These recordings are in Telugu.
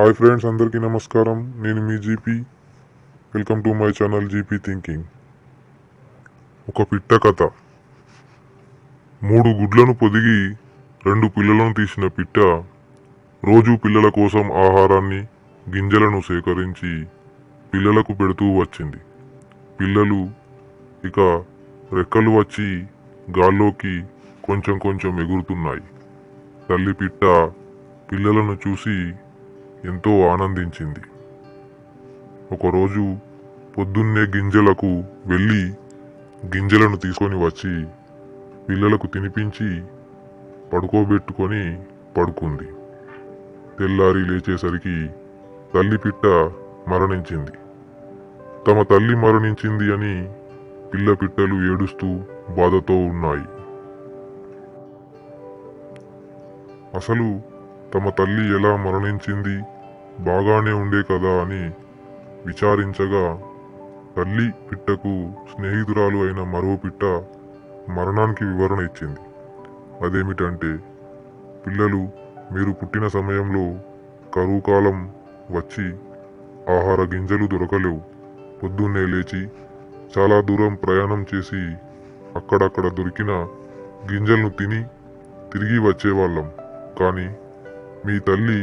హాయ్ ఫ్రెండ్స్, అందరికీ నమస్కారం. నేను మీ GP. Welcome to my channel GP thinking. ఒక పిట్ట కథ. 3 గుడ్లను పొదిగి 2 పిల్లలను తీసిన పిట్ట రోజు పిల్లల కోసం ఆహారాన్ని, గింజలను సేకరించి పిల్లలకు పెడుతూ వచ్చింది. పిల్లలు ఇక రెక్కలు వచ్చి గాల్లోకి కొంచెం కొంచెం ఎగురుతున్నాయి. తల్లి పిట్ట పిల్లలను చూసి ఎంతో ఆనందించింది. ఒకరోజు పొద్దున్నే గింజలకు వెళ్ళి గింజలను తీసుకొని వచ్చి పిల్లలకు తినిపించి పడుకోబెట్టుకొని పడుకుంది. తెల్లారి లేచేసరికి తల్లి పిట్ట మరణించింది. తమ తల్లి మరణించింది అని పిల్ల పిట్టలు ఏడుస్తూ బాధతో ఉన్నాయి. అసలు తమ తల్లి ఎలా మరణించింది, బాగానే ఉండే కదా అని విచారించగా తల్లి పిట్టకు స్నేహితురాలు అయిన మరో పిట్ట మరణానికి వివరణ ఇచ్చింది. అదేమిటంటే, పిల్లలు, మీరు పుట్టిన సమయంలో కరువు కాలం వచ్చి ఆహార గింజలు దొరకలేవు. పొద్దున్నే లేచి చాలా దూరం ప్రయాణం చేసి అక్కడక్కడ దొరికిన గింజలను తిని తిరిగి వచ్చేవాళ్ళం. కానీ మీ తల్లి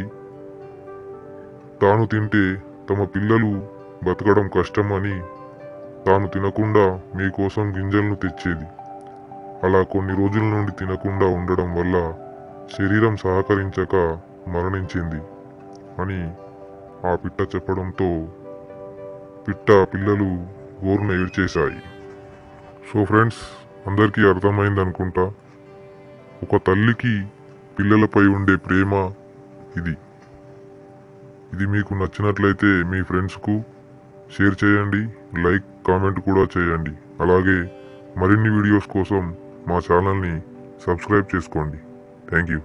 తాను తింటే తమ పిల్లలు బతకడం కష్టం అని తాను తినకుండా మీకోసం గింజలను తెచ్చేది. అలా కొన్ని రోజుల నుండి తినకుండా ఉండడం వల్ల శరీరం సహకరించక మరణించింది అని ఆ పిట్ట చెప్పడంతో పిట్ట పిల్లలు గోరున ఏడ్చేశాయి. సో ఫ్రెండ్స్, అందరికీ అర్థమైంది అనుకుంటా. ఒక తల్లికి పిల్లలపై ఉండే ప్రేమ ఇది మీకు నచ్చినట్లయితే మీ ఫ్రెండ్స్కు షేర్ చేయండి, లైక్, కామెంట్ కూడా చేయండి. అలాగే మరిన్ని వీడియోస్ కోసం మా ఛానల్ని సబ్స్క్రైబ్ చేసుకోండి. Thank you.